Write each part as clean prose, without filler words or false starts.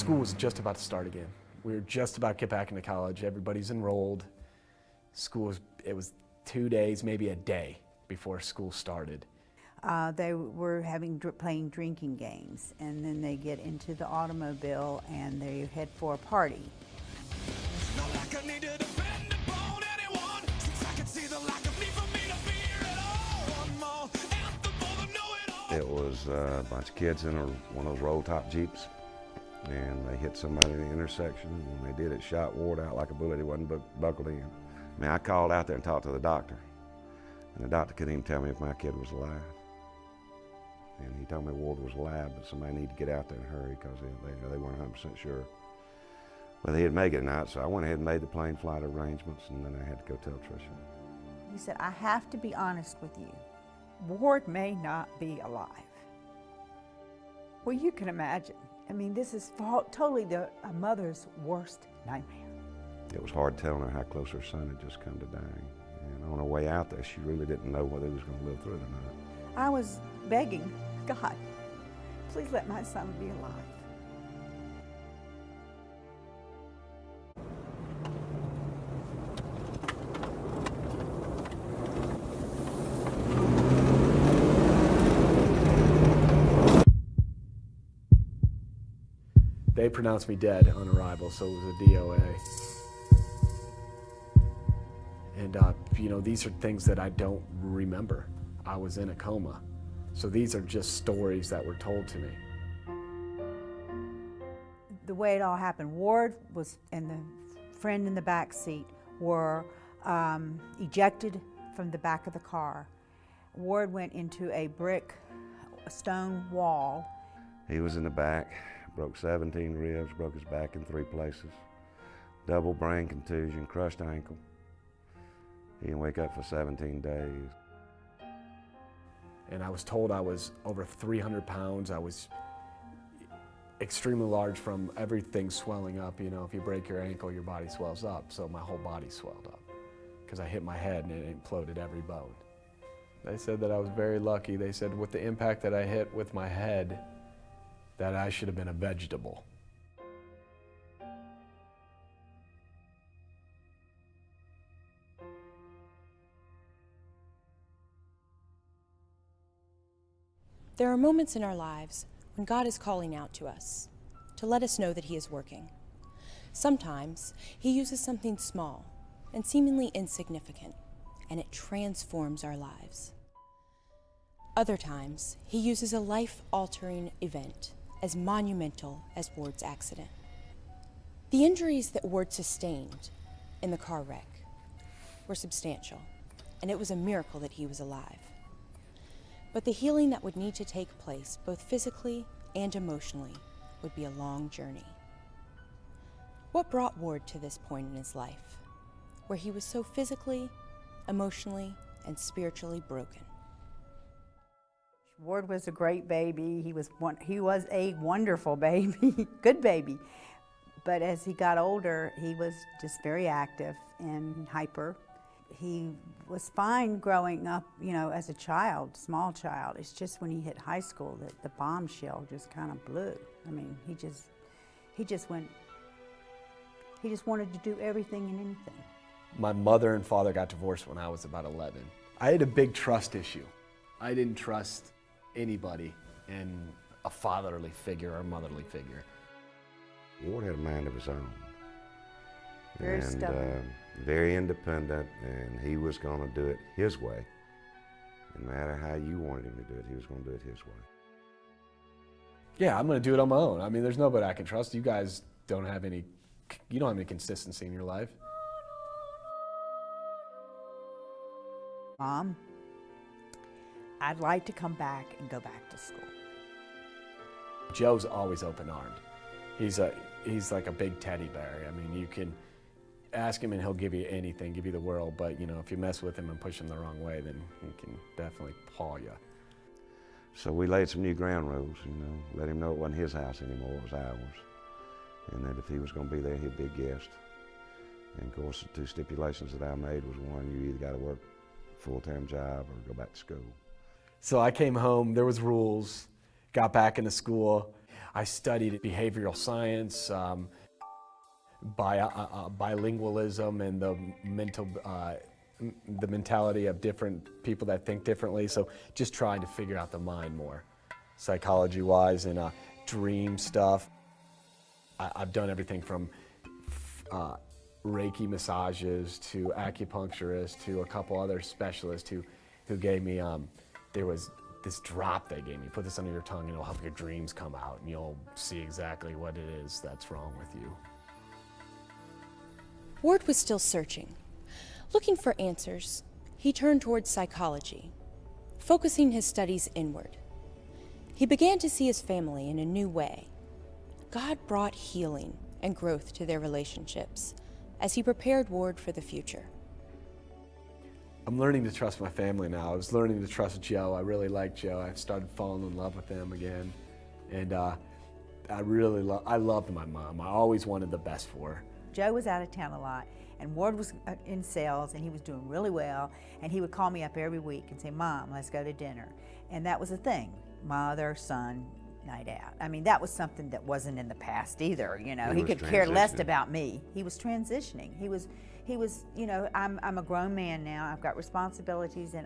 School was just about to start again. We were just about to get back into college. Everybody's enrolled. It was 2 days, maybe a day before school started. They were playing drinking games, and then they get into the automobile and they head for a party. It was a bunch of kids in one of those roll-top Jeeps, and they hit somebody in the intersection. When they did, it shot Ward out like a bullet. He wasn't buckled in. I mean, I called out there and talked to the doctor, and the doctor couldn't even tell me if my kid was alive. And he told me Ward was alive, but somebody needed to get out there and hurry because they weren't 100% sure whether he'd make it or not. So I went ahead and made the plane flight arrangements, and then I had to go tell Tricia. He said, I have to be honest with you. Ward may not be alive. Well, you can imagine. I mean, this is totally a mother's worst nightmare. It was hard telling her how close her son had just come to dying. And on her way out there, she really didn't know whether he was going to live through it or not. I was begging God, please let my son be alive. They pronounced me dead on arrival, so it was a DOA. And, you know, these are things that I don't remember. I was in a coma. So these are just stories that were told to me. The way it all happened, Ward and the friend in the back seat were ejected from the back of the car. Ward went into a stone wall. He was in the back, broke 17 ribs, broke his back in 3 places, double brain contusion, crushed ankle. He didn't wake up for 17 days. And I was told I was over 300 pounds. I was extremely large from everything swelling up. You know, if you break your ankle, your body swells up. So my whole body swelled up because I hit my head and it imploded every bone. They said that I was very lucky. They said with the impact that I hit with my head, that I should have been a vegetable. There are moments in our lives when God is calling out to us to let us know that He is working. Sometimes He uses something small and seemingly insignificant, and it transforms our lives. Other times, He uses a life-altering event as monumental as Ward's accident. The injuries that Ward sustained in the car wreck were substantial, and it was a miracle that he was alive. But the healing that would need to take place, both physically and emotionally, would be a long journey. What brought Ward to this point in his life, where he was so physically, emotionally, and spiritually broken? Ward was a great baby. He was a wonderful baby, good baby. But as he got older, he was just very active and hyper. He was fine growing up, you know, as a child, small child. It's just when he hit high school that the bombshell just kind of blew. I mean, he just wanted to do everything and anything. My mother and father got divorced when I was about 11. I had a big trust issue. I didn't trust anybody in a fatherly figure or motherly figure. Ward had a mind of his own. Very stubborn. Very independent, and he was going to do it his way. No matter how you wanted him to do it, he was going to do it his way. Yeah, I'm going to do it on my own. I mean, there's nobody I can trust. You guys don't have any consistency in your life. Mom, I'd like to come back and go back to school. Joe's always open-armed. He's like a big teddy bear. I mean, you can ask him and he'll give you anything, give you the world, but you know, if you mess with him and push him the wrong way, then he can definitely paw you. So we laid some new ground rules, you know, let him know it wasn't his house anymore, it was ours. And that if he was going to be there, he'd be a guest. And of course, the 2 stipulations that I made was, one, you either got to work a full-time job or go back to school. So I came home, there was rules, got back into school. I studied behavioral science, bilingualism, and the mentality of different people that think differently. So just trying to figure out the mind more, psychology-wise, and dream stuff. I've done everything from Reiki massages to acupuncturists to a couple other specialists who gave me, there was this drop they gave me. Put this under your tongue and it'll help your dreams come out and you'll see exactly what it is that's wrong with you. Ward was still searching. Looking for answers, he turned towards psychology, focusing his studies inward. He began to see his family in a new way. God brought healing and growth to their relationships as he prepared Ward for the future. I'm learning to trust my family now. I was learning to trust Joe. I really like Joe. I started falling in love with him again. And I loved my mom. I always wanted the best for her. Joe was out of town a lot, and Ward was in sales, and he was doing really well, and he would call me up every week and say, Mom, let's go to dinner. And that was a thing, mother, son, night out. I mean, that was something that wasn't in the past either, you know. He could care less about me. He was transitioning. He was, you know, I'm a grown man now. I've got responsibilities, and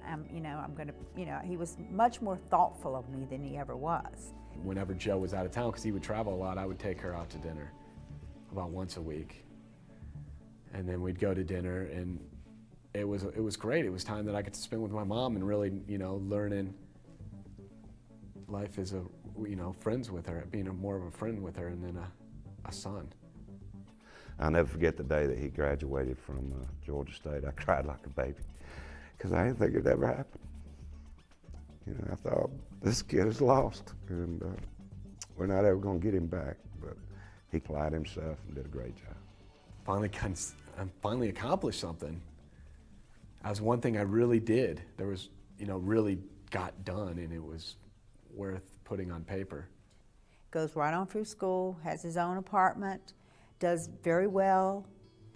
he was much more thoughtful of me than he ever was. Whenever Joe was out of town, because he would travel a lot, I would take her out to dinner about once a week. And then we'd go to dinner, and it was great. It was time that I could spend with my mom and really, you know, learning life as friends with her, being more of a friend with her, and then a son. I'll never forget the day that he graduated from Georgia State. I cried like a baby because I didn't think it'd ever happen. You know, I thought, this kid is lost, and we're not ever going to get him back. But he applied himself and did a great job. Finally accomplished something. That was one thing I really did. There was, you know, really got done, and it was worth putting on paper. Goes right on through school, has his own apartment, does very well.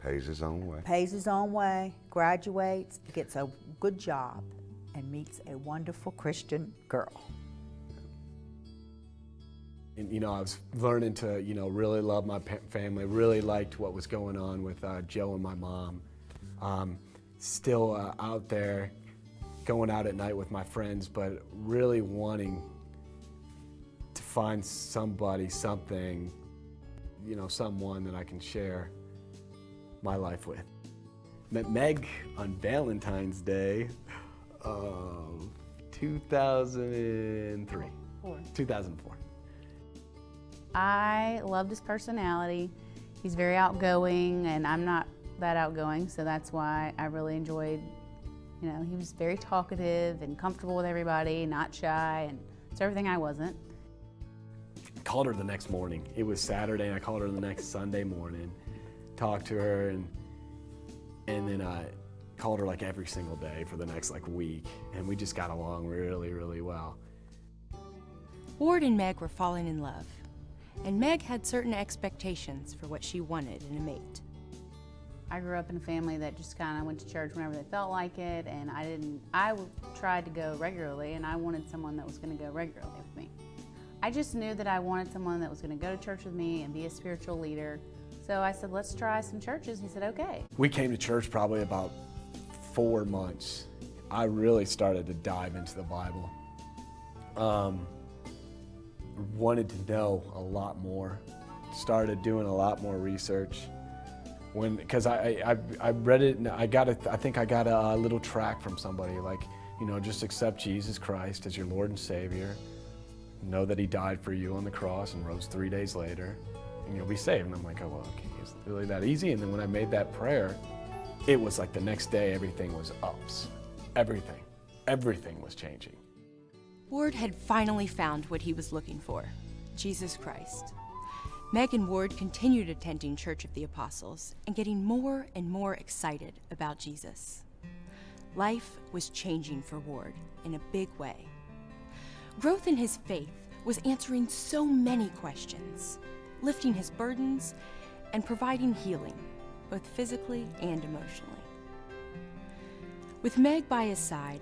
Pays his own way. Pays his own way, graduates, gets a good job, and meets a wonderful Christian girl. And, you know, I was learning to, you know, really love my family, really liked what was going on with Joe and my mom. Still out there, going out at night with my friends, but really wanting to find somebody, something, you know, someone that I can share my life with. Met Meg on Valentine's Day of 2003. 2004. I loved his personality. He's very outgoing, and I'm not that outgoing, so that's why I really enjoyed, you know, he was very talkative and comfortable with everybody, not shy, and it's everything I wasn't. Called her the next morning. It was Saturday, and I called her the next Sunday morning, talked to her, and then I called her like every single day for the next week, and we just got along really, really well. Ward and Meg were falling in love, and Meg had certain expectations for what she wanted in a mate. I grew up in a family that just kind of went to church whenever they felt like it, and I tried to go regularly, and I wanted someone that was going to go regularly with me. I just knew that I wanted someone that was going to go to church with me and be a spiritual leader. So I said, let's try some churches. He said, okay. We came to church probably about 4 months. I really started to dive into the Bible. Wanted to know a lot more. Started doing a lot more research. Because I read it, and I think I got a little tract from somebody, like, you know, just accept Jesus Christ as your Lord and Savior. Know that He died for you on the cross and rose 3 days later, and you'll be saved. And I'm like, oh, well, okay, is it really that easy? And then when I made that prayer, it was like the next day everything was ups. Everything was changing. Ward had finally found what he was looking for, Jesus Christ. Meg and Ward continued attending Church of the Apostles and getting more and more excited about Jesus. Life was changing for Ward in a big way. Growth in his faith was answering so many questions, lifting his burdens, and providing healing, both physically and emotionally. With Meg by his side,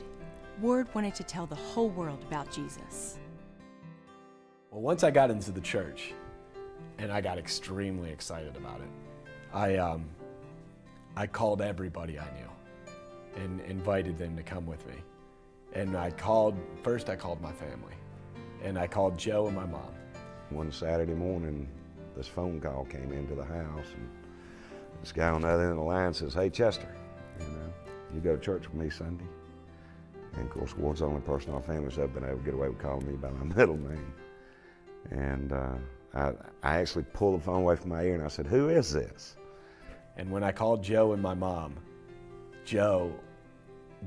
Ward wanted to tell the whole world about Jesus. Well, once I got into the church, and I got extremely excited about it, I called everybody I knew and invited them to come with me. And first I called my family, and I called Joe and my mom. One Saturday morning, this phone call came into the house, and this guy on the other end of the line says, "Hey, Chester, you go to church with me Sunday?" And of course, Ward's the only person in our family that's ever been able to get away with calling me by my middle name. And I actually pulled the phone away from my ear and I said, "Who is this?" And when I called Joe and my mom, Joe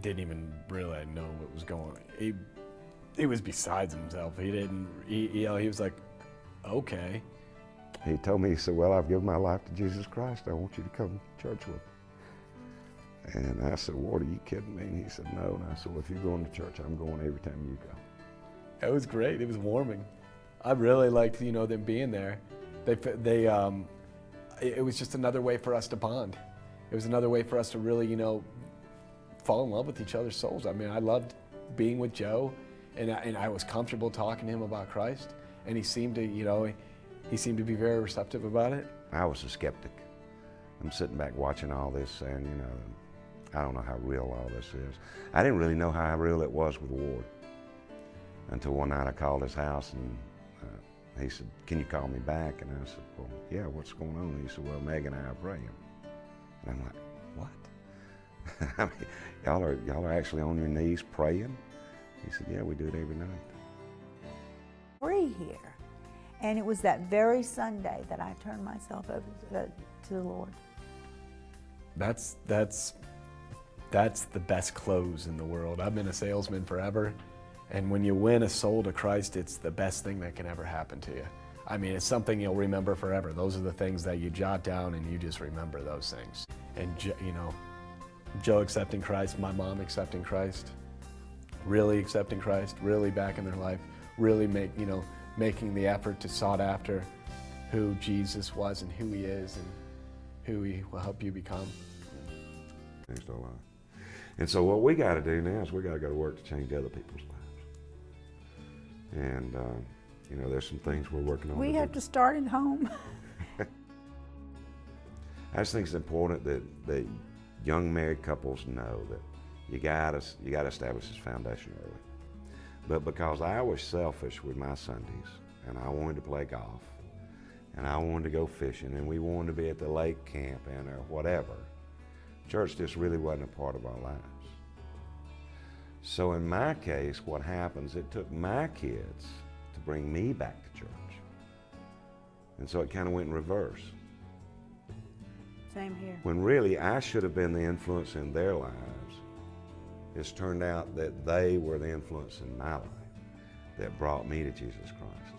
didn't even really know what was going on. He was besides himself. He was like, "Okay." He told me, he said, "Well, I've given my life to Jesus Christ. I want you to come to church with me." And I said, "Ward, are you kidding me?" And he said, "No." And I said, "Well, if you're going to church, I'm going every time you go." It was great. It was warming. I really liked, them being there. It was just another way for us to bond. It was another way for us to really, fall in love with each other's souls. I mean, I loved being with Joe, and I was comfortable talking to him about Christ, and he seemed to, he seemed to be very receptive about it. I was a skeptic. I'm sitting back watching all this saying, I don't know how real all this is. I didn't really know how real it was with Ward until one night I called his house and he said, "Can you call me back?" And I said, "Well, yeah, what's going on?" And he said, "Well, Meg and I are praying." And I'm like, "What?" I mean, y'all are actually on your knees praying? He said, "Yeah, we do it every night." Free here. And it was that very Sunday that I turned myself over to the Lord. That's the best close in the world. I've been a salesman forever, and when you win a soul to Christ, it's the best thing that can ever happen to you. I mean, it's something you'll remember forever. Those are the things that you jot down and you just remember those things. And Joe accepting Christ, my mom accepting Christ, really accepting Christ, really back in their life, really making the effort to sought after who Jesus was and who he is and who he will help you become. Changed our life. And so what we got to do now is we got to go to work to change other people's lives. And there's some things we're working on. We have to start at home. I just think it's important that young married couples know that you got to establish this foundation early. But because I was selfish with my Sundays, and I wanted to play golf, and I wanted to go fishing, and we wanted to be at the lake camping or whatever, church just really wasn't a part of our lives. So in my case, what happens, it took my kids to bring me back to church. And so it kind of went in reverse. Same here. When really I should have been the influence in their lives, it's turned out that they were the influence in my life that brought me to Jesus Christ.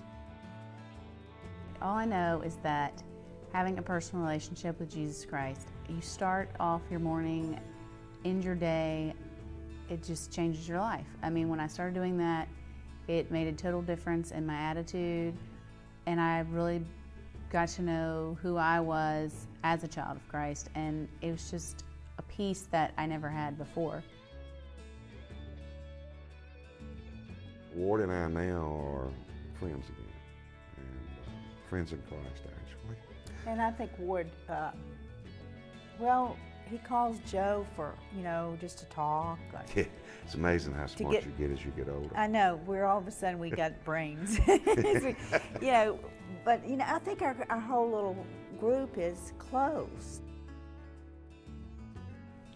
All I know is that having a personal relationship with Jesus Christ, you start off your morning, end your day, it just changes your life. I mean, when I started doing that, it made a total difference in my attitude, and I really got to know who I was as a child of Christ, and it was just a peace that I never had before. Ward and I now are friends again, and friends in Christ, actually. And I think Ward, he calls Joe for, just to talk. Yeah, it's amazing how smart you get as you get older. I know, we're all of a sudden we got brains. But I think our whole little group is close.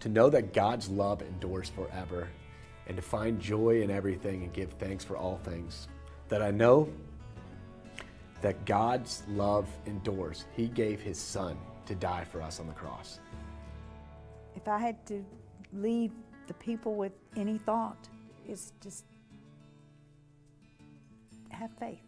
To know that God's love endures forever, and to find joy in everything and give thanks for all things. That I know that God's love endures. He gave his son to die for us on the cross. If I had to leave the people with any thought, it's just have faith.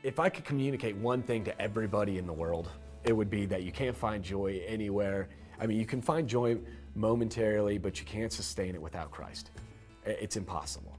If I could communicate one thing to everybody in the world, it would be that you can't find joy anywhere. I mean, you can find joy momentarily, but you can't sustain it without Christ. It's impossible.